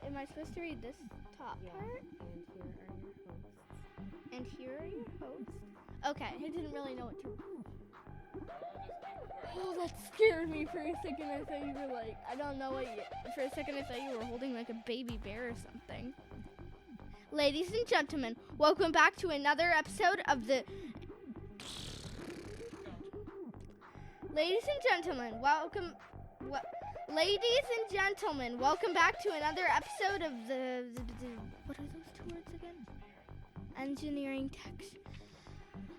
am I supposed to read this top part? And here are your hosts. Okay, I didn't really know what to. Oh, that scared me for a second. I thought you were like, I don't know what you. For a second, I thought you were holding like a baby bear or something. Ladies and gentlemen, welcome back to another episode of the. Ladies and gentlemen, welcome. Ladies and gentlemen, welcome back to another episode of the what are those two words again? Engineering tech.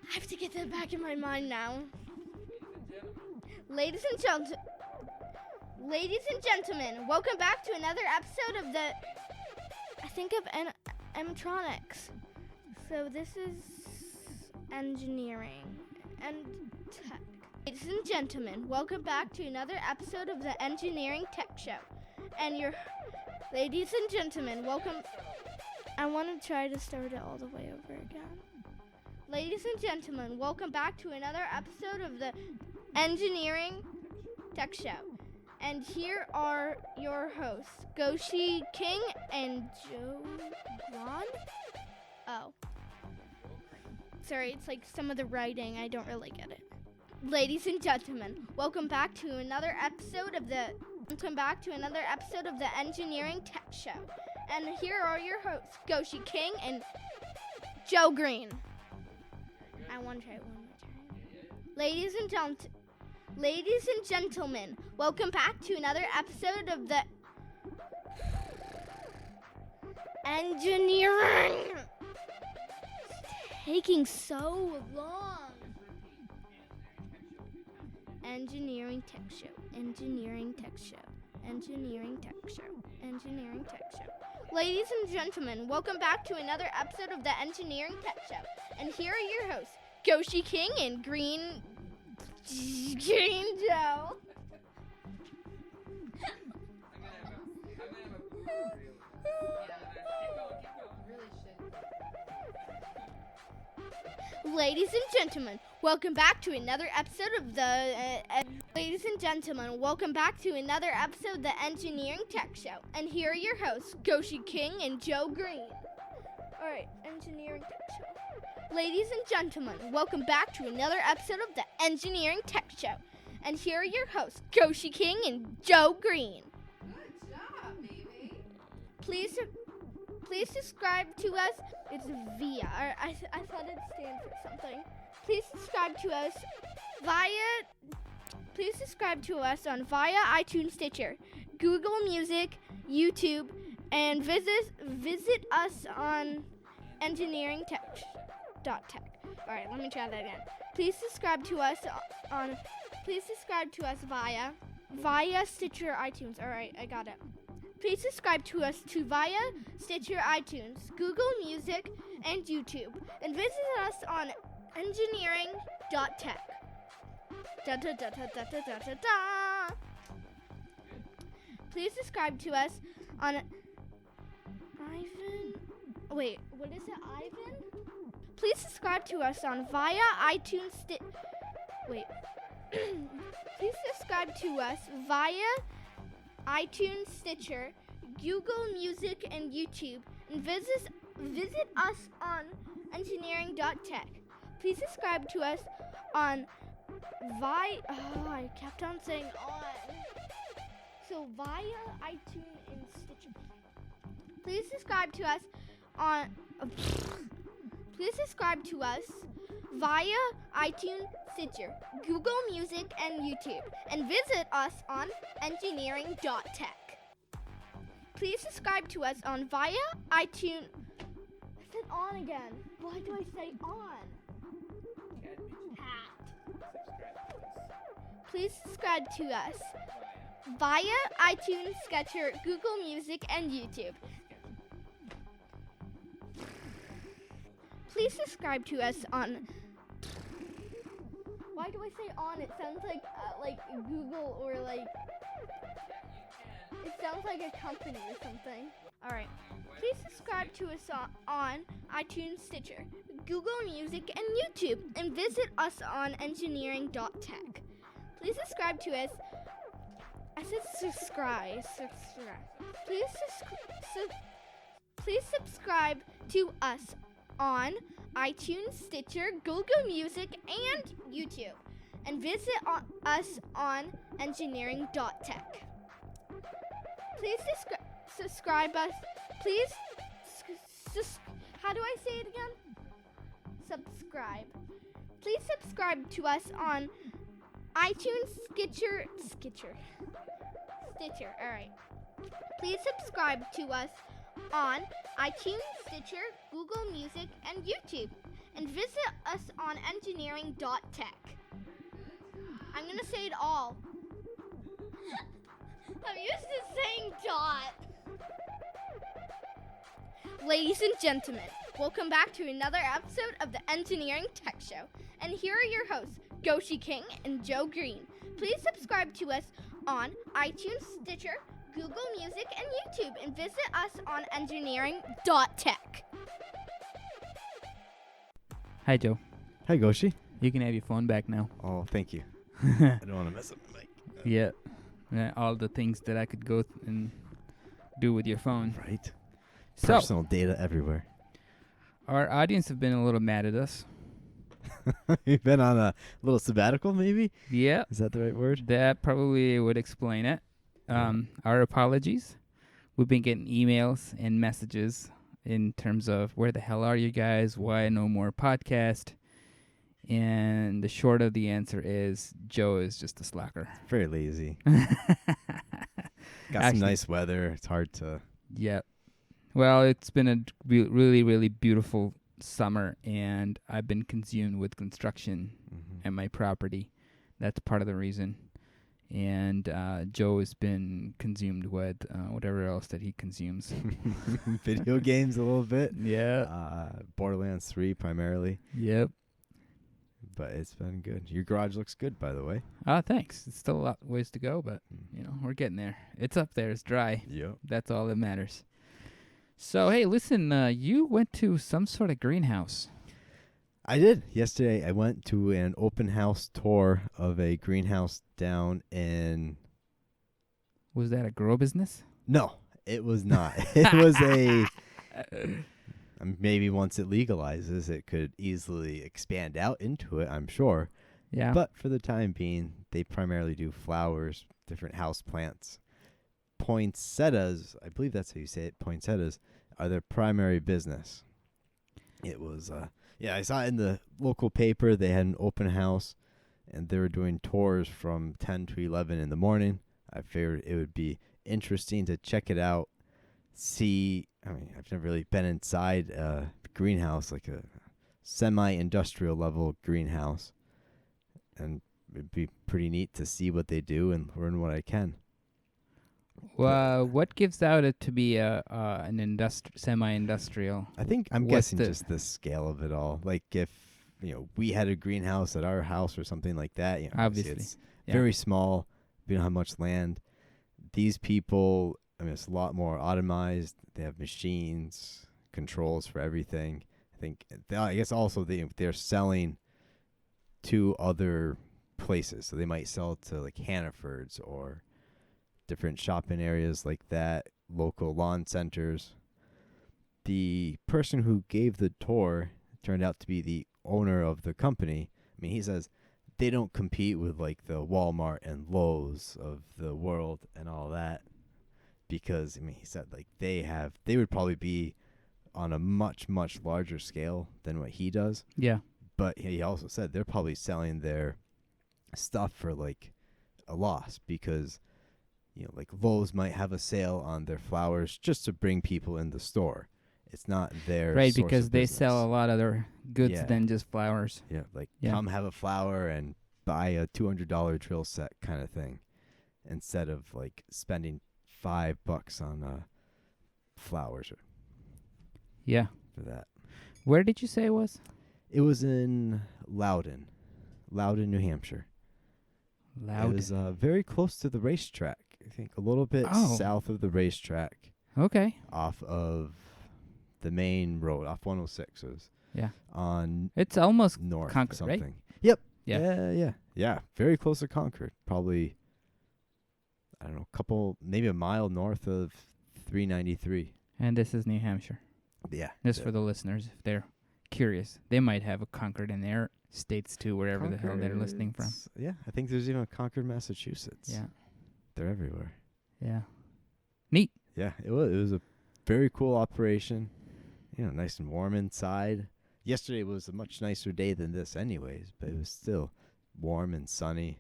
I have to get that back in my mind now. Ladies and gentlemen, welcome back to another episode of the. I think of animatronics. So this is engineering and tech. Ladies and gentlemen, welcome back to another episode of the Engineering Tech Show. And your ladies and gentlemen, welcome. I want to try to start it all the way over again. Ladies and gentlemen, welcome back to another episode of the Engineering Tech Show. And here are your hosts, Goshi King and Joe Green. Oh. Sorry, it's like some of the writing, I don't really get it. Ladies and gentlemen, welcome back to another episode of the Engineering Tech Show. And here are your hosts, Goshi King and Joe Green. I want to try it one more time. Ladies and gentlemen, welcome back to another episode of the Engineering. It's taking so long. Engineering Tech Show. Engineering Tech Show. Engineering Tech Show. Engineering Tech Show. Ladies and gentlemen, welcome back to another episode of the Engineering Tech Show. And here are your hosts, Goshi King and Green Joe. Ladies and gentlemen, welcome back to another episode of the Engineering Tech Show. And here are your hosts, Goshi King and Joe Green. Alright, Engineering Tech Show. Ladies and gentlemen, welcome back to another episode of the Engineering Tech Show. And here are your hosts, Goshi King and Joe Green. Good job, baby. Please subscribe to us. It's VIA. Or I thought it stands for something. Please subscribe to us on via iTunes, Stitcher, Google Music, YouTube, and visit us on engineeringtech.tech. All right, let me try that again. Please subscribe to us via Stitcher, iTunes. All right, I got it. Please subscribe to us via Stitcher, iTunes, Google Music, and YouTube. And visit us on engineering.tech. Da, da, da, da, da, da, da, da. Please subscribe to us on Ivan? Please subscribe to us on via iTunes. Please subscribe to us via iTunes, Stitcher, Google Music, and YouTube, and visit us on engineering.tech. Please subscribe to us on I kept on saying on. So via iTunes and Stitcher. Please subscribe to us via iTunes, Stitcher, Google Music, and YouTube, and visit us on engineering.tech. Please subscribe to us on via iTunes. I said on again. Why do I say on? Please subscribe to us via iTunes, Stitcher, Google Music, and YouTube. Please subscribe to us on. Why do I say on? It sounds like Google or like. It sounds like a company or something. All right. Please subscribe to us on iTunes, Stitcher, Google Music, and YouTube, and visit us on engineering.tech. Please subscribe to us. I said subscribe. Please subscribe to us on iTunes, Stitcher, Google Music, and YouTube. And visit us on engineering.tech. Please subscribe us. Please, how do I say it again? Subscribe. Please subscribe to us on iTunes, Stitcher. All right. Please subscribe to us on iTunes, Stitcher, Google Music, and YouTube. And visit us on engineering.tech. I'm going to say it all. I'm used to saying dot. Ladies and gentlemen, welcome back to another episode of the Engineering Tech Show. And here are your hosts, Goshi King and Joe Green. Please subscribe to us on iTunes, Stitcher, Google Music, and YouTube. And visit us on engineering.tech. Hi, Joe. Hi, Goshi. You can have your phone back now. Oh, thank you. I don't want to mess up the mic. Yeah. All the things that I could go and do with your phone. Right. So, Personal data everywhere. our audience have been a little mad at us. You've been on a little sabbatical, maybe? Yeah. Is that the right word? That probably would explain it. Our apologies. We've been getting emails and messages in terms of where the hell are you guys? Why no more podcast? And the short of the answer is Joe is just a slacker. Very lazy. Got Actually, some nice weather. It's hard to... Yeah. Well, it's been a really, really beautiful summer, and I've been consumed with construction at my property. That's part of the reason. And Joe has been consumed with whatever else that he consumes. Video games a little bit. Yeah. Borderlands 3 primarily. Yep. But it's been good. Your garage looks good, by the way. Thanks. It's still a lot ways to go, but, we're getting there. It's up there. It's dry. Yep. That's all that matters. So, hey, listen, you went to some sort of greenhouse. I did. Yesterday, I went to an open house tour of a greenhouse down in... Was that a grow business? No, it was not. It was a... Maybe once it legalizes, it could easily expand out into it, I'm sure. Yeah. But for the time being, they primarily do flowers, different house plants. Poinsettias, I believe that's how you say it, poinsettias, are their primary business. It was, I saw it in the local paper. They had an open house, and they were doing tours from 10 to 11 in the morning. I figured it would be interesting to check it out, see... I've never really been inside a greenhouse, like a semi-industrial level greenhouse. And it'd be pretty neat to see what they do and learn what I can. Well, what gives out it to be an semi-industrial? I'm guessing just the scale of it all. Like if, we had a greenhouse at our house or something like that, obviously it's very small. We don't have much land. These people... it's a lot more automized. They have machines, controls for everything. I guess also they're selling to other places. So they might sell to like Hannaford's or different shopping areas like that, local lawn centers. The person who gave the tour turned out to be the owner of the company. He says they don't compete with like the Walmart and Lowe's of the world and all that. Because, he said, like, they would probably be on a much, much larger scale than what he does. Yeah. But he also said they're probably selling their stuff for, like, a loss. Because, like, Lowe's might have a sale on their flowers just to bring people in the store. It's not their right, source because of they business. sell a lot of their goods than just flowers. Yeah, come have a flower and buy a $200 drill set kind of thing. Instead of, like, spending $5 on flowers Yeah. for that. Where did you say it was? It was in Loudon, New Hampshire. Loud. It was very close to the racetrack. I think a little bit south of the racetrack. Okay. Off of the main road, off 106. It was on it's almost north Concord, something. right? Yep. Yeah. Yeah. Very close to Concord. Probably I don't know, maybe a mile north of 393. And this is New Hampshire. Yeah. Just for the listeners, if they're curious. They might have a Concord in their states too, wherever the hell they're listening from. Yeah, I think there's even a Concord, Massachusetts. Yeah. They're everywhere. Yeah. Neat. Yeah, it was a very cool operation. You know, nice and warm inside. Yesterday was a much nicer day than this anyways, but it was still warm and sunny.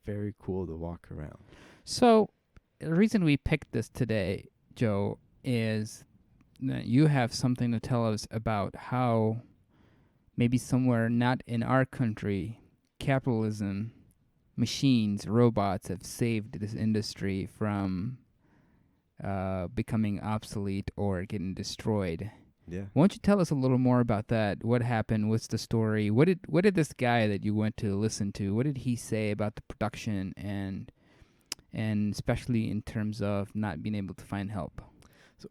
Very cool to walk around. So, the reason we picked this today, Joe, is that you have something to tell us about how maybe somewhere not in our country, capitalism, machines, robots have saved this industry from becoming obsolete or getting destroyed. Yeah. Why don't you tell us a little more about that? What happened? What's the story? What did this guy that you went to listen to, what did he say about the production and especially in terms of not being able to find help? So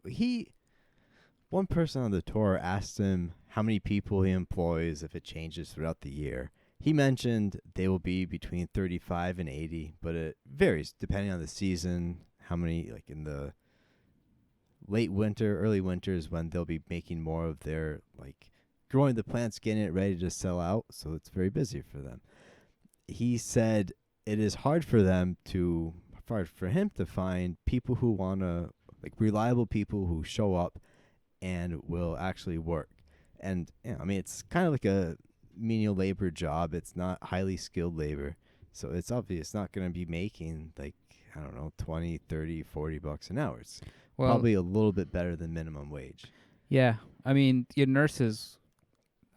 one person on the tour asked him how many people he employs if it changes throughout the year. He mentioned they will be between 35 and 80, but it varies depending on the season, how many, like in the late winter, early winters when they'll be making more of their, like, growing the plants, getting it ready to sell out, so it's very busy for them. He said it is hard for him to find people who want to, like, reliable people who show up and will actually work. And, I mean, it's kind of like a menial labor job. It's not highly skilled labor. So it's obvious it's not going to be making, like, I don't know, 20, 30, 40 bucks an hour. It's probably a little bit better than minimum wage. Yeah. I mean, your nurses,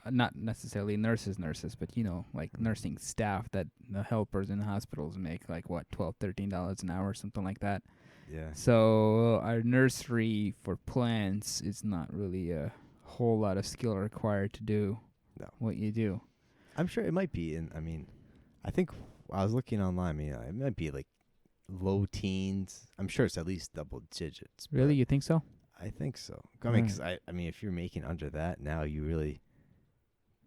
not necessarily nurses, but, like nursing staff that the helpers in the hospitals make, like, what, $12, $13 an hour, something like that. Yeah. So our nursery for plants is not really a whole lot of skill required to do what you do. I'm sure it might be I think I was looking online, it might be like low teens. I'm sure it's at least double digits. Really? You think so? I think so. I mean, 'cause if you're making under that now, you really,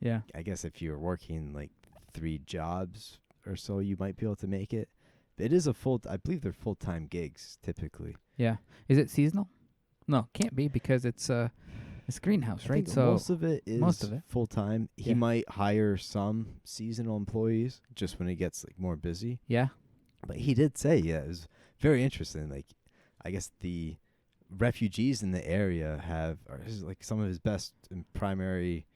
Yeah. I guess if you're working like 3 jobs or so, you might be able to make it. It is I believe they're full-time gigs typically. Yeah. Is it seasonal? No, can't be because it's greenhouse, I right? think So most of it is full-time. He Yeah. might hire some seasonal employees just when it gets like more busy. yeah. But he did say, it was very interesting. Like, I guess the refugees in the area are like some of his best and primary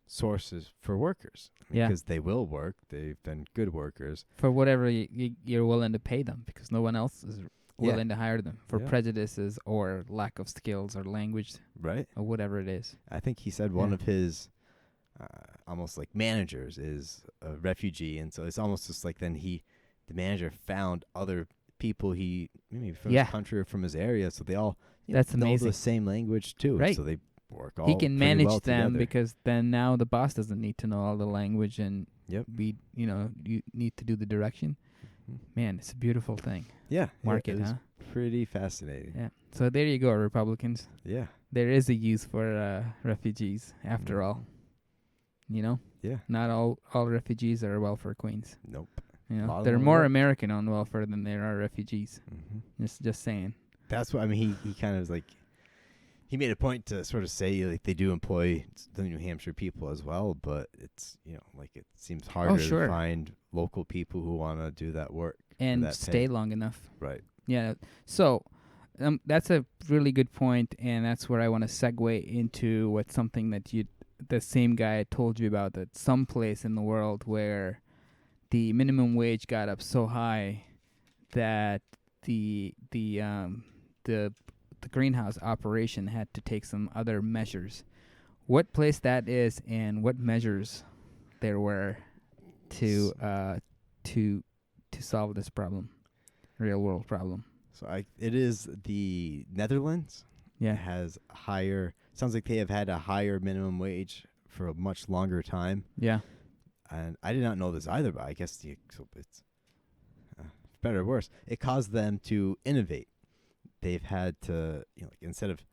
sources for workers. Yeah. Because they will work. They've been good workers. For whatever you're willing to pay them, because no one else is willing to hire them for prejudices or lack of skills or language, right? Or whatever it is. I think he said one of his almost like managers is a refugee, and so it's almost just like then the manager found other people maybe from his country or from his area, so they all That's know amazing. the same language too, Right. so they work all He can pretty manage well them together. because then now the boss doesn't need to know all the language and Yep. you need to do the direction. Mhm. Man, it's a beautiful thing. Yeah, Market, it was huh? pretty fascinating. Yeah. So there you go, Republicans. Yeah, There is a use for refugees after Mhm. all. yeah, Not all refugees are welfare queens. nope. lot of There are them more work. American on welfare than there are refugees. Mm-hmm. Just saying. That's what he kind of was like. He made a point to sort of say like they do employ the New Hampshire people as well, but it's like it seems harder sure. to find local people who want to do that work And that stay pay. long enough. Right. Yeah. So that's a really good point, and that's where I want to segue into what's something that the same guy told you about, that some place in the world where the minimum wage got up so high that the greenhouse operation had to take some other measures. What place that is, and what measures there were to solve this problem, real world problem. So it is the Netherlands. Yeah. It has sounds like they have had a higher minimum wage for a much longer time. Yeah. And I did not know this either, but I guess it's better or worse. It caused them to innovate. They've had to, like instead of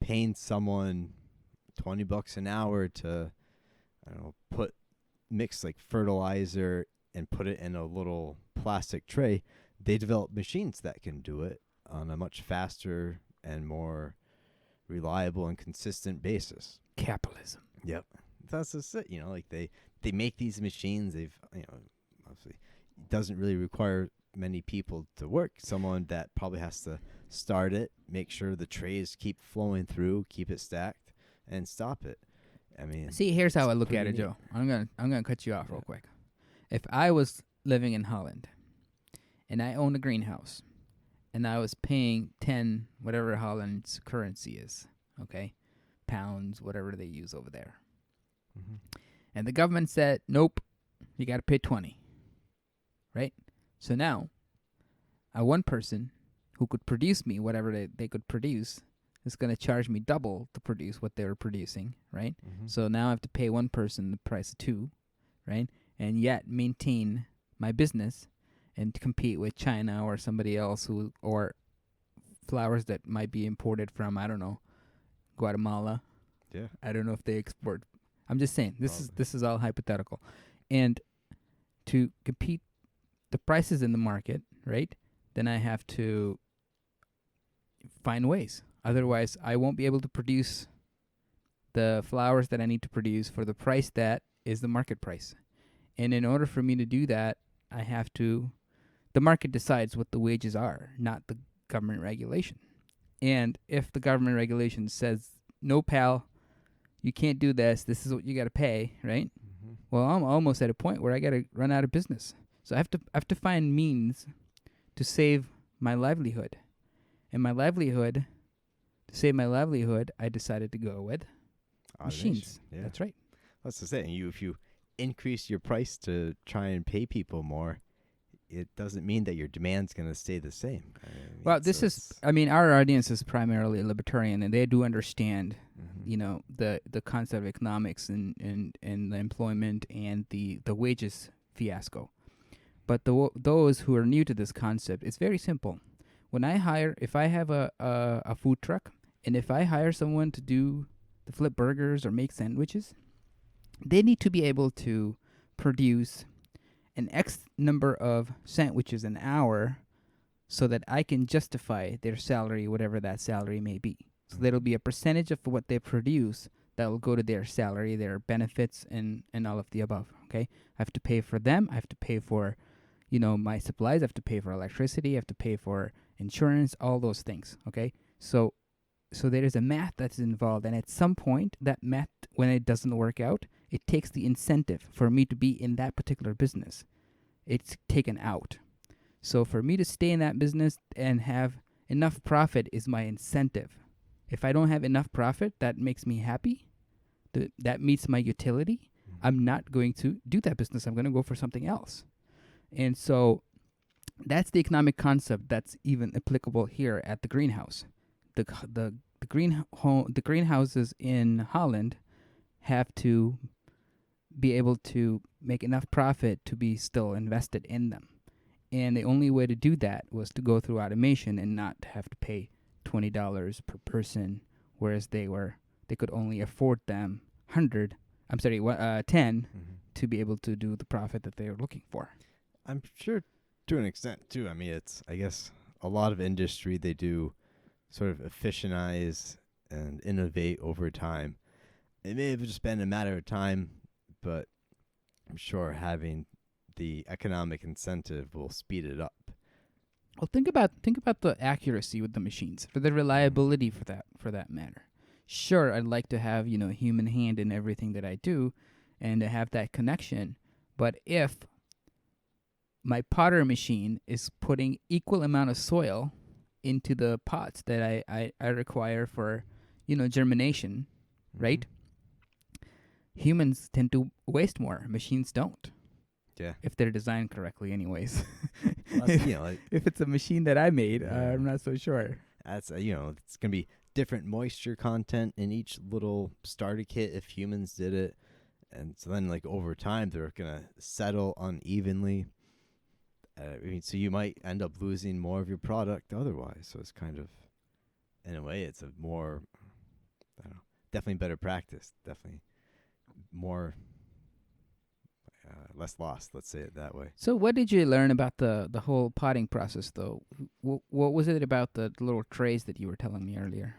paying someone $20 an hour to, I don't know, mix like fertilizer and put it in a little plastic tray, they develop machines that can do it on a much faster and more reliable and consistent basis. Capitalism. Yep. That's just it. You know, like they make these machines. They've, you know, obviously it doesn't really require many people to work. Someone that probably has to start it, make sure the trays keep flowing through, keep it stacked, and stop it. I mean, See, here's how I look at pretty it, neat. Joe. I'm gonna cut you off real Yeah. quick. If I was living in Holland and I owned a greenhouse and I was paying 10 whatever Holland's currency is, okay? Pounds, whatever they use over there. Mhm. And the government said, "Nope, you got to pay 20." Right? So now, one person who could produce me whatever they could produce is going to charge me double to produce what they were producing, right? Mhm. So now I have to pay one person the price of two, right? And yet maintain my business and compete with China or somebody else or flowers that might be imported from, I don't know, Guatemala. Yeah. I don't know if they export. I'm just saying this Probably. is all hypothetical. And to compete the prices in the market, right? Then I have to find ways. Otherwise, I won't be able to produce the flowers that I need to produce for the price that is the market price. And in order for me to do that, I have to, the market decides what the wages are, not the government regulation. And if the government regulation says, "No, pal, you can't do this. This is what you got to pay," right? Mhm. Well, I'm almost at a point where I got to run out of business. So I have to find means to save my livelihood. And to save my livelihood, I decided to go with Automation. machines. Yeah. That's right. That's the thing. If you increase your price to try and pay people more, it doesn't mean that your demand's going to stay the same. I mean, Well, this so is, it's- I mean, our audience is primarily libertarian, and they do understand, Mhm. you know, the concept of economics and the employment and the wages fiasco. But those who are new to this concept, it's very simple. When if I have a food truck, and if I hire someone to flip burgers or make sandwiches, they need to be able to produce an X number of sandwiches an hour so that I can justify their salary, whatever that salary may be. So there'll be a percentage of what they produce that will go to their salary, their benefits, and all of the above, okay? I have to pay for them. I have to pay for, you know, my supplies. I have to pay for electricity. I have to pay for insurance, all those things, okay? So there is a math that's involved, and at some point, that math, when it doesn't work out, it takes the incentive for me to be in that particular business. It's taken out. So for me to stay in that business and have enough profit is my incentive. If I don't have enough profit, that makes me happy. That meets my utility. Mhm. I'm not going to do that business. I'm going to go for something else. And so that's the economic concept that's even applicable here at the greenhouse. The greenhouses in Holland have to be able to make enough profit to be still invested in them. And the only way to do that was to go through automation and not have to pay $20 per person, whereas they could only afford them 10 Mhm. to be able to do the profit that they were looking for. I'm sure to an extent too. I mean, it's, I guess, a lot of industry, they do sort of efficientize and innovate over time. It may have just been a matter of time, but I'm sure having the economic incentive will speed it up. Well, think about the accuracy with the machines, for the reliability for that matter. Sure, I'd like to have, you know, a human hand in everything that I do, and to have that connection. But if my potter machine is putting equal amount of soil into the pots that I require for, you know, germination, right? Humans tend to waste more. Machines don't. Yeah. If they're designed correctly, anyways. Plus, you know, like, If it's a machine that I made, Yeah. I'm not so sure. that's you know, it's gonna be different moisture content in each little starter kit if humans did it, and so then like over time they're gonna settle unevenly. I mean, so you might end up losing more of your product otherwise. So it's kind of, in a way, it's a more, I don't know, definitely better practice. Definitely more, less lost. Let's say it that way. So what did you learn about the whole potting process, though? What was it about the little trays that you were telling me earlier?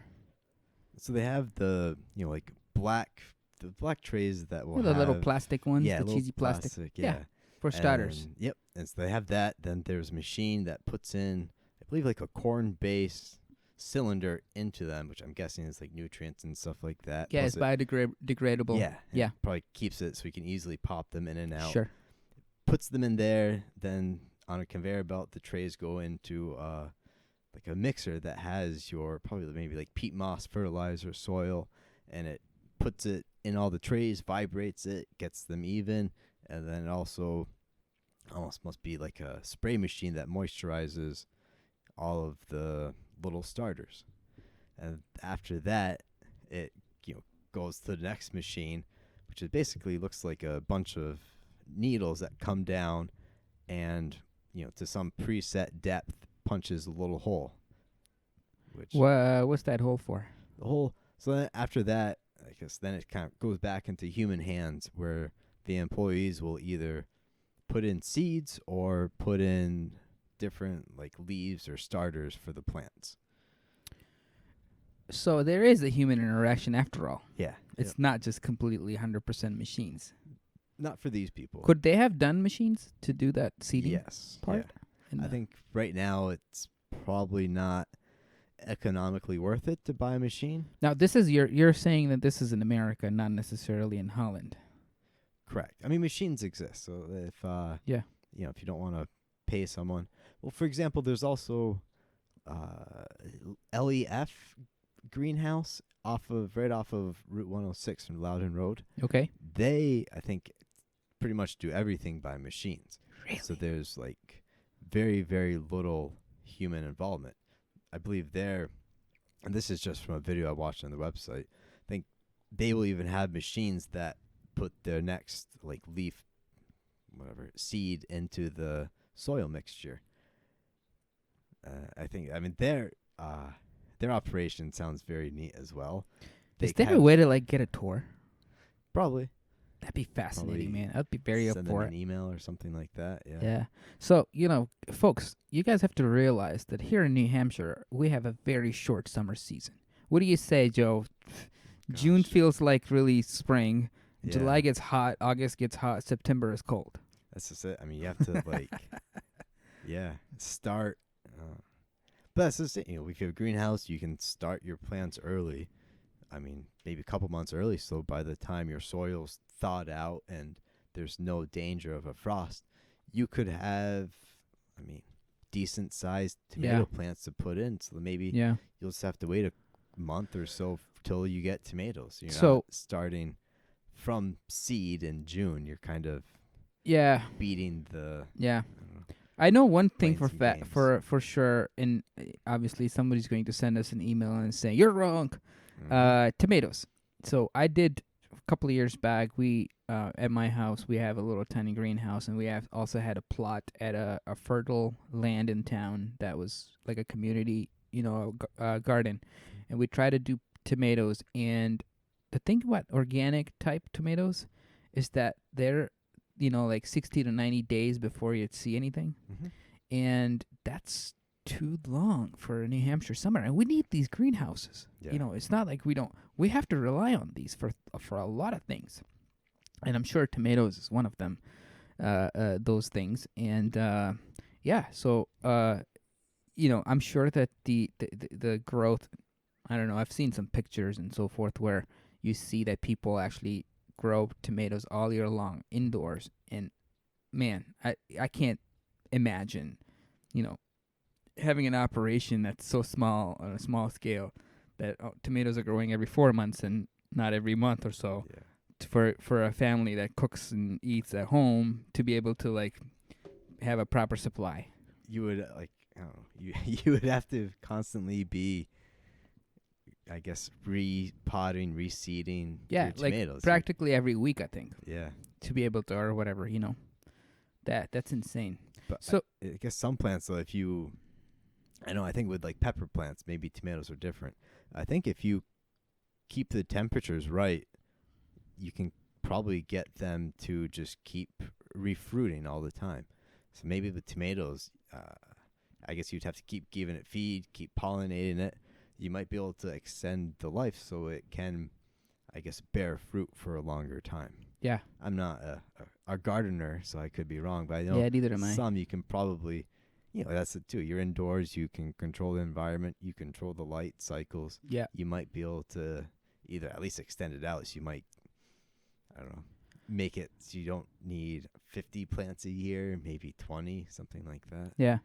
So they have the like the black trays that will The have little plastic ones, yeah, the little cheesy plastic. yeah. For starters. Yep. And so they have that. Then there's a machine that puts in, I believe, like a corn-based cylinder into them, which I'm guessing is like nutrients and stuff like that. Yeah, Plus it's biodegradable. yeah. Yeah. Probably keeps it so we can easily pop them in and out. Sure. Puts them in there. Then on a conveyor belt, the trays go into like a mixer that has your probably maybe like peat moss, fertilizer, soil, and it puts it in all the trays, vibrates it, gets them even, and then it also almost must be like a spray machine that moisturizes all of the little starters. And after that, it goes to the next machine, which is basically looks like a bunch of needles that come down and to some preset depth punches a little hole. Which What's that hole for? the whole so then after that, I guess then it kind of goes back into human hands where the employees will either put in seeds or put in different like leaves or starters for the plants. So there is a human interaction after all. Yeah. It's not just completely 100% machines. Not for these people. Could they have done machines to do that seeding Yes. part? Yeah. I think right now it's probably not economically worth it to buy a machine. Now this is you're saying that this is in America, not necessarily in Holland. Correct. I mean, machines exist. So if Yeah. if you don't want to pay someone, well, for example, there's also LEF greenhouse right off of Route 106 from Loudon Road. Okay. They, I think, pretty much do everything by machines. Really? So there's like very, very little human involvement. I believe and this is just from a video I watched on the website, I think they will even have machines that put their next like leaf, whatever, seed into the soil mixture. I mean their operation sounds very neat as well. Is there a way to like get a tour? Probably. That'd be fascinating, Probably man. I'd be very up send for them it. an email or something like that. Yeah. Yeah. So, folks, you guys have to realize that here in New Hampshire, we have a very short summer season. What do you say, Joe? June Gosh. feels like really spring. Yeah. July gets hot. August gets hot. September is cold. That's just it. I mean, you have to like, start. But that's just it. If you have a greenhouse, you can start your plants early. I mean, maybe a couple months early. So by the time your soil's thawed out and there's no danger of a frost, you could have, decent sized tomato plants to put in. So maybe you'll just have to wait a month or so till you get tomatoes. You're not starting from seed in June. You're kind of beating the. Yeah. I know one thing Playing some games. for sure, and obviously somebody's going to send us an email and say you're wrong. Tomatoes. So I did a couple of years back. We at my house we have a little tiny greenhouse, and we have also had a plot at a fertile land in town that was like a community, garden, and we try to do tomatoes. And the thing about organic type tomatoes is that they're like 60 to 90 days before you'd see anything. And that's too long for a New Hampshire summer. And we need these greenhouses. Yeah. It's not like we have to rely on these for a lot of things. And I'm sure tomatoes is one of them, those things. And, so, I'm sure that the growth, I don't know, I've seen some pictures and so forth where you see that people actually grow tomatoes all year long indoors, and man, I can't imagine, having an operation that's so small on a small scale that tomatoes are growing every 4 months and not every month or so. Yeah. For a family that cooks and eats at home to be able to like have a proper supply. You would you would have to constantly be, I guess, repotting, reseeding your tomatoes. Like practically every week, I think. Yeah. To be able to, or whatever, that's insane. But So I guess some plants, though, I think with like pepper plants, maybe tomatoes are different. I think if you keep the temperatures right, you can probably get them to just keep refruiting all the time. So maybe the tomatoes, I guess you'd have to keep giving it feed, keep pollinating it. You might be able to extend the life so it can, I guess, bear fruit for a longer time. Yeah. I'm not a gardener, so I could be wrong, but I know Yeah, neither am I. some you can probably, that's it too. You're indoors, you can control the environment, you control the light cycles. Yeah. You might be able to either at least extend it out, so you might, I don't know, make it so you don't need 50 plants a year, maybe 20, something like that. Yeah.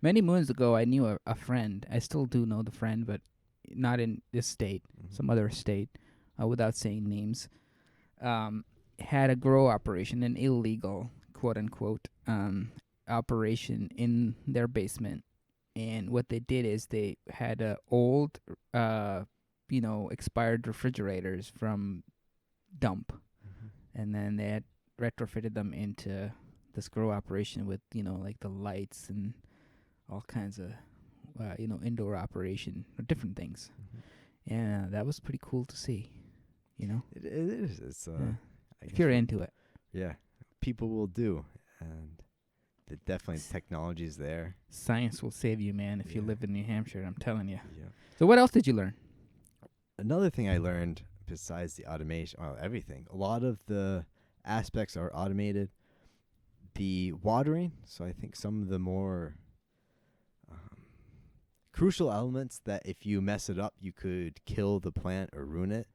Many moons ago, I knew a friend. I still do know the friend, but not in this state, some other state, without saying names. Had a grow operation, an illegal, quote unquote, operation in their basement. And what they did is they had old, expired refrigerators from dump. And then they had retrofitted them into this grow operation with, like the lights and all kinds of, indoor operation or different things. And that was pretty cool to see, It is. It's if you're into it. Yeah, people will do, and definitely technology is there. Science will save you, man, if you Yeah. live in New Hampshire, I'm telling you. Yeah. So what else did you learn? Another thing I learned besides the automation, everything, a lot of the aspects are automated. The watering, so I think some of the more crucial elements that if you mess it up, you could kill the plant or ruin it,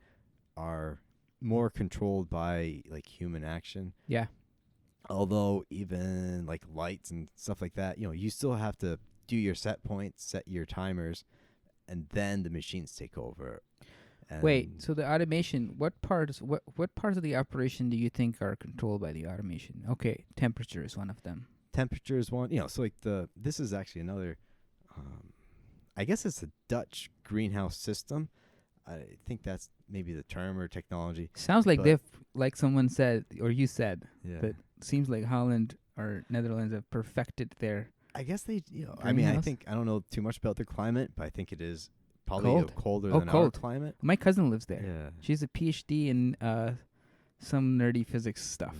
are more controlled by like human action. Yeah. Although even like lights and stuff like that, you still have to do your set points, set your timers, and then the machines take over. And Wait, so the automation, what parts of the operation do you think are controlled by the automation? Okay, temperature is one of them. temperature is one. So like this is actually another. I guess it's a Dutch greenhouse system. I think that's maybe the term or technology. Sounds like But- like someone said, or you said, Yeah. but seems like Holland or Netherlands have perfected their I guess they, I mean, I Greenhouse? think, I don't know too much about their climate, but I think it is probably Cold. colder Oh, than our cold. climate. My cousin lives there. Yeah. She's a PhD in some nerdy physics stuff.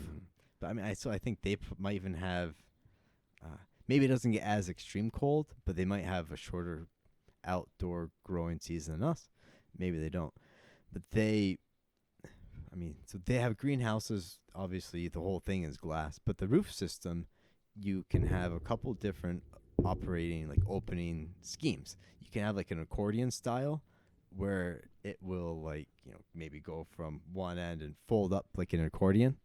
But I mean, I think they might even have, maybe it doesn't get as extreme cold, but they might have a shorter outdoor growing season than us. Maybe they don't. But so they have greenhouses. Obviously, the whole thing is glass, but the roof system, you can have a couple different operating, like opening schemes. You can have like an accordion style where it will maybe go from one end and fold up like an accordion.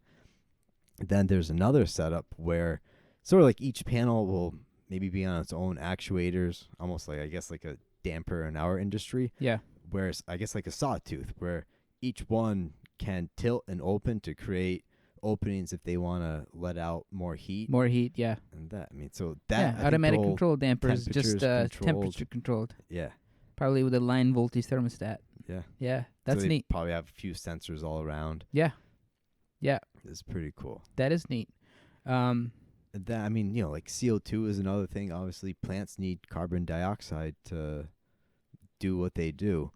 Then there's another setup where sort of like each panel will maybe be on its own actuators, almost like, I guess, like a damper in our industry. Yeah. Whereas I guess like a sawtooth, where each one can tilt and open to create openings if they want to let out more heat. More heat, yeah. And that, so that, I Yeah, think automatic the whole control dampers, just temperature's temperature controlled. Yeah. Probably with a line voltage thermostat. Yeah. Yeah, So that's they neat. probably have a few sensors all around. Yeah. Yeah, It's pretty cool. that is neat. That, like CO2 is another thing. Obviously, plants need carbon dioxide to do what they do.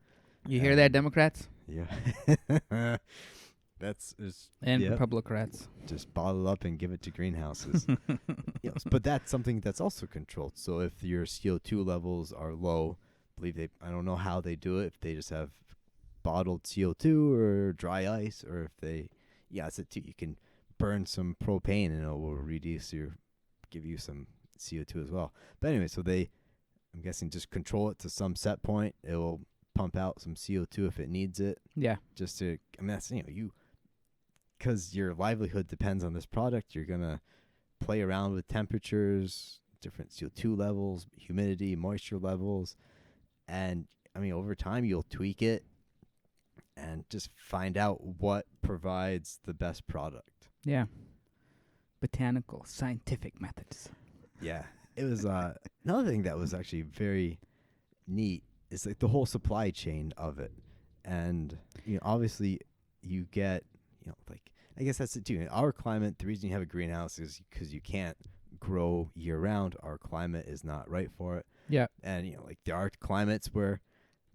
You hear that, Democrats Yeah. That's and yep. Republicans? Just bottle up and give it to greenhouses. But that's something that's also controlled. So if your CO2 levels are low, I don't know how they do it. If they just have bottled CO2 or dry ice, or if they, it's it too. You can burn some propane and it will give you some CO2 as well. But anyway, so I'm guessing, just control it to some set point. It will pump out some CO2 if it needs it. Yeah. Just to, that's, because your livelihood depends on this product, you're going to play around with temperatures, different CO2 levels, humidity, moisture levels. And, over time, you'll tweak it and just find out what provides the best product. Yeah. Botanical, scientific methods. Yeah. It was another thing that was actually very neat is like the whole supply chain of it. And, obviously you get, I guess that's it too. In our climate, the reason you have a greenhouse is because you can't grow year round. Our climate is not right for it. Yeah. And, there are climates where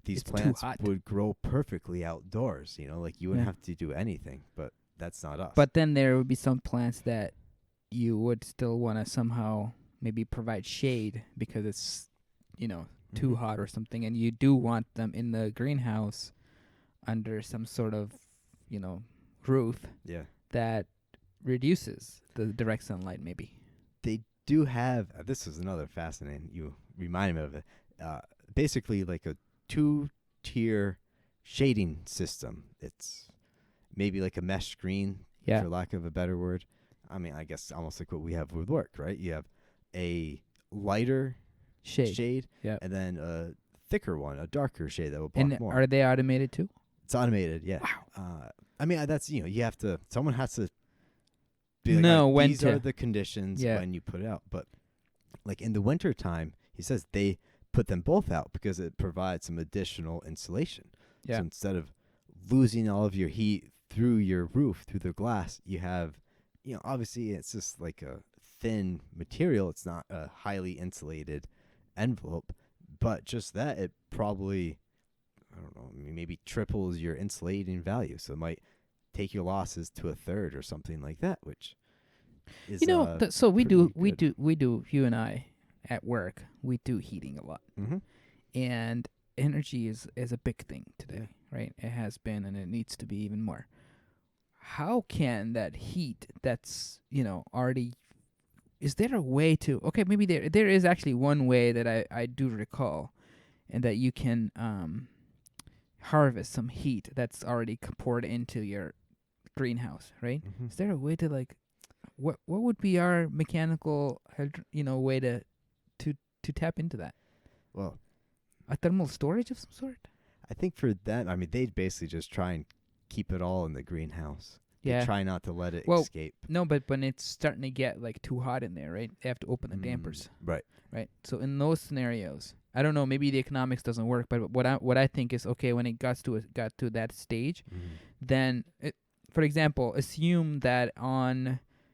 these It's too plants hot. would grow perfectly outdoors, you wouldn't have to do anything, but that's not us. But then there would be some plants that you would still want to somehow maybe provide shade because it's, too hot or something, and you do want them in the greenhouse under some sort of, roof Yeah. that reduces the direct sunlight maybe. They do have, this is another fascinating, you remind me of it, basically like a 2-tier shading system. It's maybe like a mesh screen, Yeah. for lack of a better word. I mean, I guess almost like what we have with work, right? You have a lighter shade Yeah. and then a thicker one, a darker shade that will block And more. are they automated too? It's automated, yeah. Wow. I mean, that's, you have to, someone has to be like, know "Alright, when these to." are the conditions Yeah. when you put it out. But like in the winter time, he says they put them both out because it provides some additional insulation. Yeah. So instead of losing all of your heat through your roof, through the glass, you have, obviously it's just like a thin material. It's not a highly insulated envelope, but just that, it probably, I don't know, maybe triples your insulating value. So it might take your losses to a third or something like that, which is so we pretty do you and I at work, we do heating a lot. Mm-hmm. And energy is a big thing today, right? It has been, and it needs to be even more. How can that heat that's, already, is there a way to, okay, maybe there is actually one way that I do recall, and that you can harvest some heat that's already poured into your greenhouse, right? Mm-hmm. Is there a way to what would be our mechanical, way to tap into that? Well, A thermal storage of some sort? I think for them, I mean, they basically just try and keep it all in the greenhouse. Yeah. They try not to let it Well, escape. No, but when it's starting to get too hot in there, right? They have to open the dampers, Right. right? So in those scenarios, I don't know, maybe the economics doesn't work, but what I think is, okay, when it got to that stage, Mm-hmm. then for example, assume that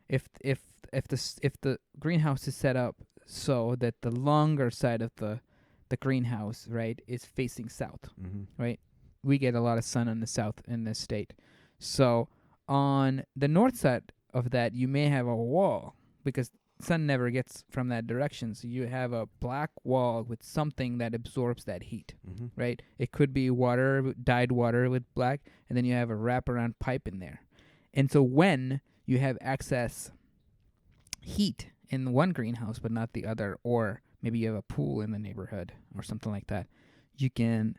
if the greenhouse is set up so that the longer side of the greenhouse, right, is facing south. Mm-hmm. Right? We get a lot of sun in the south in this state. So on the north side of that, you may have a wall because sun never gets from that direction. So you have a black wall with something that absorbs that heat, Mm-hmm. right? It could be water, dyed water with black, and then you have a wraparound pipe in there. And so when you have excess heat in one greenhouse but not the other, or maybe you have a pool in the neighborhood or something like that, you can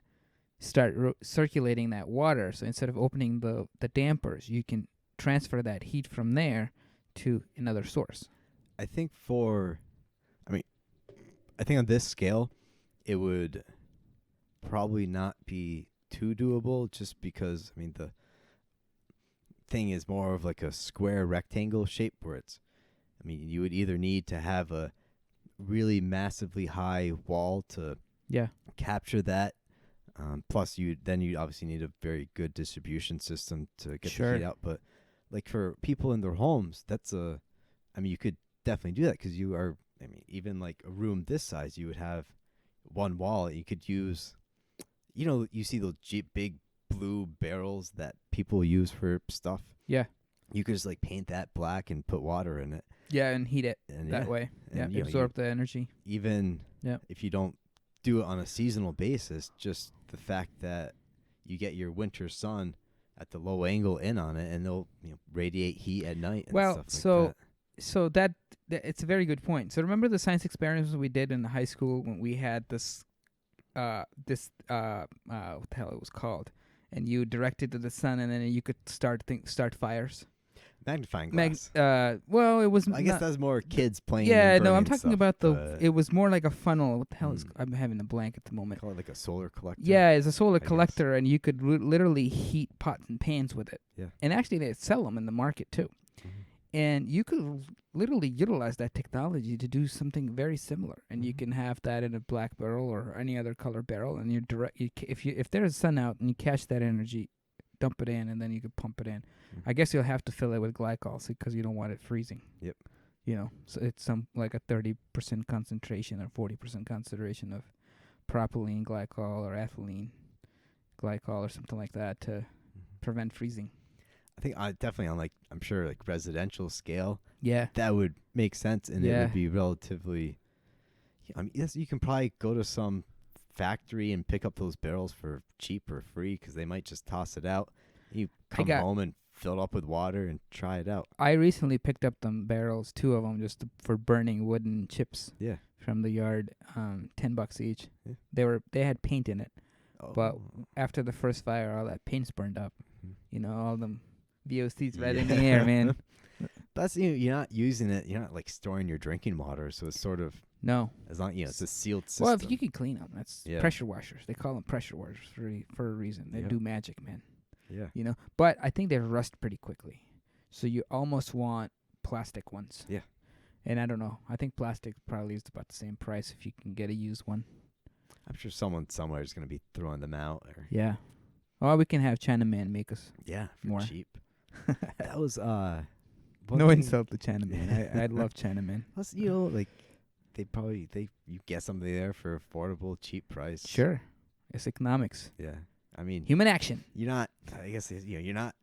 start circulating that water. So instead of opening the dampers, you can transfer that heat from there to another source. I think on this scale, it would probably not be too doable just because, the thing is more of like a square rectangle shape where you would either need to have a really massively high wall to capture that. Plus, you'd obviously need a very good distribution system to get the heat out. But like for people in their homes, you could definitely do that because you are. Even like a room this size, you would have one wall. You could use, you see those big blue barrels that people use for stuff. Yeah. You could just paint that black and put water in it. Yeah, and heat it And that way. And, Yeah, absorb the energy. Even if you don't do it on a seasonal basis, just the fact that you get your winter sun at the low angle in on it, and they'll radiate heat at night. And stuff like that. So that it's a very good point. So remember the science experiments we did in high school when we had this what the hell it was called, and you directed to the sun, and then you could start fires. Magnifying glass. Well, it was. I guess that's more kids playing. Yeah, and no, I'm burning talking stuff, about it was more like a funnel. What the hell is? Mm. I'm having a blank at the moment. Call it like a solar collector. Yeah, it's a solar guess. collector, and you could literally heat pots and pans with it. Yeah. And actually, they sell them in the market too. Mm-hmm. And you could literally utilize that technology to do something very similar. And you Mhm. can have that in a black barrel or any other color barrel, and if there's sun out and you catch that energy, dump it in, and then you could pump it in. Mhm. I guess you'll have to fill it with glycol because you don't want it freezing. Yep. So it's like a 30% concentration or 40% concentration of propylene glycol or ethylene glycol or something like that to Mhm. prevent freezing. I think definitely on I'm sure residential scale, Yeah. that would make sense, and it Yeah. would be relatively. I mean, yes, you can probably go to some factory and pick up those barrels for cheap or free because they might just toss it out. You come home and fill it up with water and try it out. I recently picked up them barrels, 2 of them, just for burning wooden chips. Yeah. From the yard, $10 each. Yeah. They had paint in it, but Oh. after the first fire, all that paint's burned up. Mhm. You know, all them VOCs right in the air, man. That's you're not using it. You're not storing your drinking water, so it's sort of No. as long it's a sealed system. Well, if you could clean them, that's Yeah. pressure washers. They call them pressure washers for a reason. They Yeah. do magic, man. Yeah. You know, but I think they rust pretty quickly, so you almost want plastic ones. Yeah. And I don't know. I think plastic probably is about the same price if you can get a used one. I'm sure someone somewhere is going to be throwing them out. Or Yeah. Or we can have Chinaman make us. yeah, for More. cheap. That was one No thing- insult to Chinaman. I love Chinaman. Plus, you get something there for affordable, cheap price. Sure. It's economics. Yeah. I mean, Human action. you're not. I guess you're not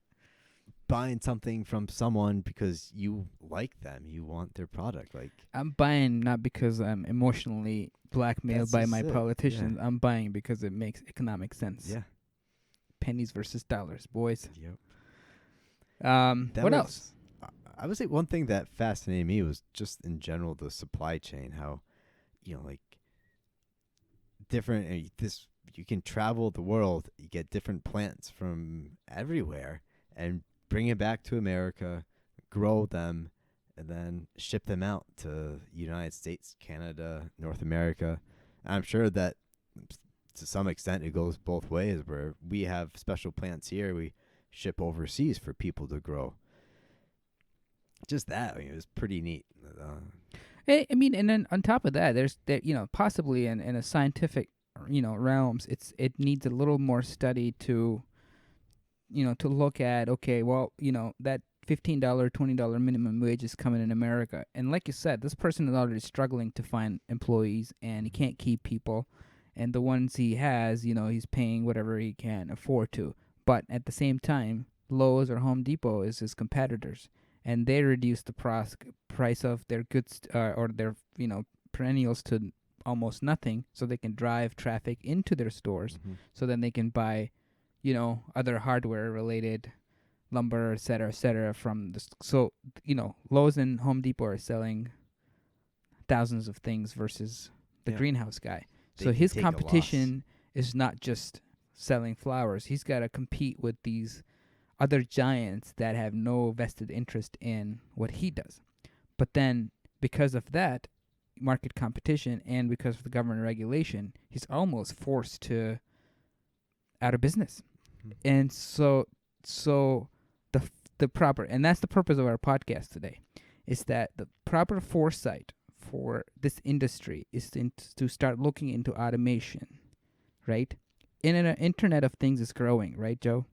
buying something from someone because you like them. You want their product. I'm buying not because I'm emotionally blackmailed That's by just my it, yeah. politicians. I'm buying because it makes economic sense. yeah. Pennies versus dollars, boys. Yep. What was- else? I would say one thing that fascinated me was just in general the supply chain. How, different. You can travel the world. You get different plants from everywhere and bring it back to America, grow them, and then ship them out to United States, Canada, North America. I'm sure that to some extent it goes both ways. Where we have special plants here, we ship overseas for people to grow. Just that, it was pretty neat. I mean, and then on top of that, there's possibly in a scientific realms, it needs a little more study to look at. Okay, well, that $15, $20 minimum wage is coming in America, and like you said, this person is already struggling to find employees, and he can't keep people, and the ones he has, he's paying whatever he can afford to. But at the same time, Lowe's or Home Depot is his competitors, and they reduce the price of their goods or their perennials to almost nothing, so they can drive traffic into their stores, so then they can buy other hardware related lumber, et cetera, from Lowe's and Home Depot are selling thousands of things versus the Yeah. greenhouse guy. They So can his take a loss. competition is not just selling flowers. He's got to compete with these other giants that have no vested interest in what he does. But then because of that market competition and because of the government regulation, he's almost forced to out of business. And so the proper, and that's the purpose of our podcast today, is that the proper foresight for this industry is to start looking into automation, right? Internet of Things is growing, right, Joe?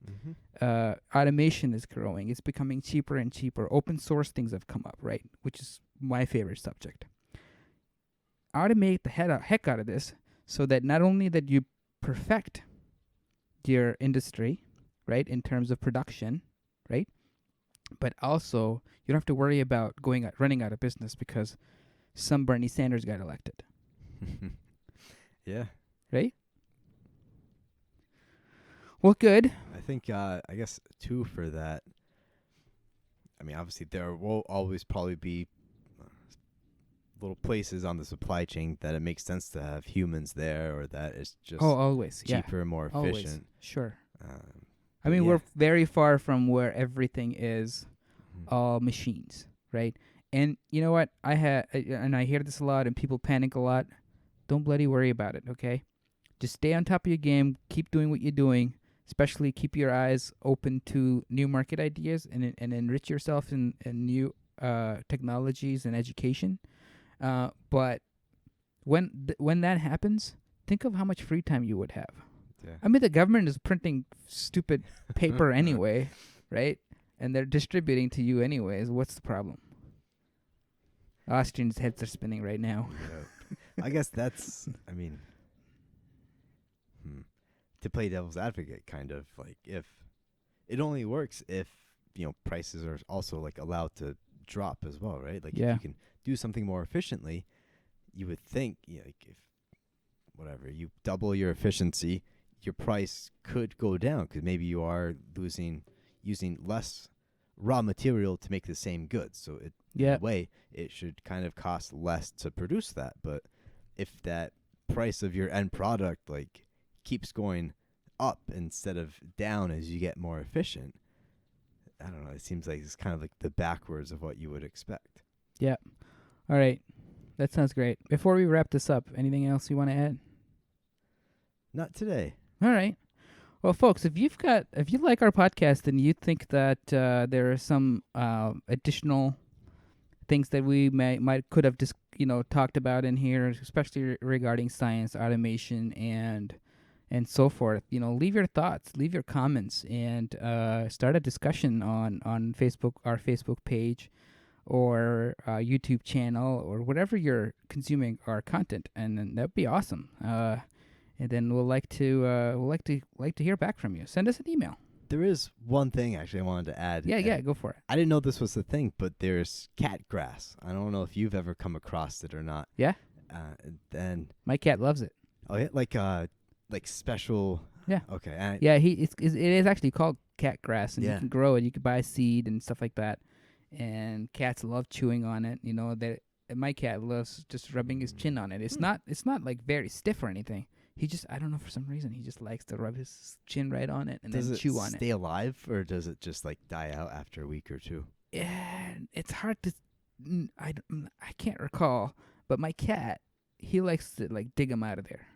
Automation is growing. It's becoming cheaper and cheaper. Open source things have come up, right? Which is my favorite subject. Automate the heck out of this so that not only that you perfect your industry, right, in terms of production, right, but also you don't have to worry about running out of business because some Bernie Sanders got elected. Yeah. Right? Well, good. I think, I guess, too, for that, I mean, obviously, there will always probably be little places on the supply chain that it makes sense to have humans there, or that it's just Always. cheaper, more Always. efficient. Sure. But I mean, yeah. we're very far from where everything is Mhm. all machines, right? And you know what? I hear this a lot, and people panic a lot. Don't bloody worry about it, okay? Just stay on top of your game. Keep doing what you're doing. Especially keep your eyes open to new market ideas and enrich yourself in new technologies and education. But when that happens, think of how much free time you would have. Yeah. I mean, the government is printing stupid paper anyway, right? And they're distributing to you anyways. What's the problem? Austrians' heads are spinning right now. Yeah. I guess that's, I mean, to play devil's advocate, kind of, like, if it only works if prices are also like allowed to drop as well, right? Like Yeah. if you can do something more efficiently, you would think like if whatever you double your efficiency, your price could go down because maybe you are using less raw material to make the same goods. So in a way, it should kind of cost less to produce that. But if that price of your end product like keeps going up instead of down as you get more efficient, I don't know. It seems like it's kind of like the backwards of what you would expect. Yeah. All right. That sounds great. Before we wrap this up, anything else you want to add? Not today. All right. Well, folks, if you like our podcast and you think that there are some additional things that we could have just talked about in here, especially regarding science, automation, and so forth, leave your thoughts, leave your comments, and start a discussion on Facebook, our Facebook page, or YouTube channel, or whatever you're consuming our content, and then that'd be awesome. And then we'll like to hear back from you. Send us an email. There is one thing actually I wanted to add. Yeah, go for it. I didn't know this was the thing, but there's cat grass. I don't know if you've ever come across it or not. Yeah. Then My cat loves it. oh yeah, like special. Yeah. Okay. Yeah, it is actually called cat grass, and you Yeah. can grow it. You can buy seed and stuff like that. And cats love chewing on it. My cat loves just rubbing his chin on it. It's not like very stiff or anything. He just, I don't know, for some reason, he just likes to rub his chin right on it and Does then it chew on it. stay alive, or does it just like die out after a week or two? Yeah, it's hard to, I can't recall, but my cat, he likes to like dig them out of there.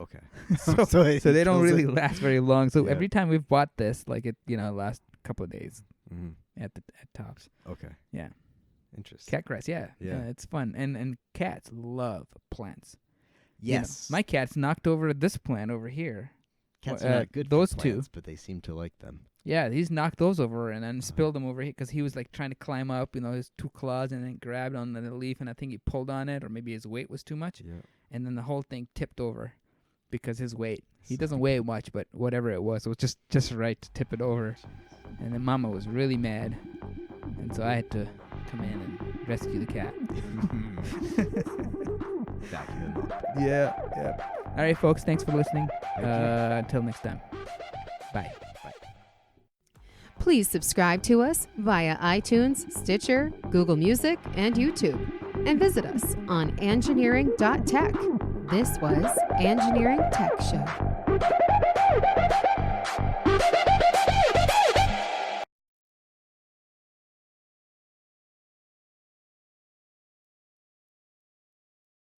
Okay. So they don't really it. last very long. So Yeah. every time we've bought this, like it, last couple of days Mhm. at tops. Okay. Yeah. Interesting. Cat grass, yeah. Yeah. It's fun. And cats love plants. Yes. My cat's knocked over this plant over here. Cats well, are not good those for two. plants, but they seem to like them. Yeah, he's knocked those over and then spilled them over here because he was like trying to climb up, his two claws, and then grabbed on the leaf, and I think he pulled on it, or maybe his weight was too much, Yeah. and then the whole thing tipped over because his weight. He doesn't weigh much, but whatever it was just right to tip it over. And then Mama was really mad, and so I had to come in and rescue the cat. Vacuum them up. Yeah. All right, folks, thanks for listening. Thank you. Until next time. Bye. Please subscribe to us via iTunes, Stitcher, Google Music, and YouTube. And visit us on engineering.tech. This was Engineering Tech Show.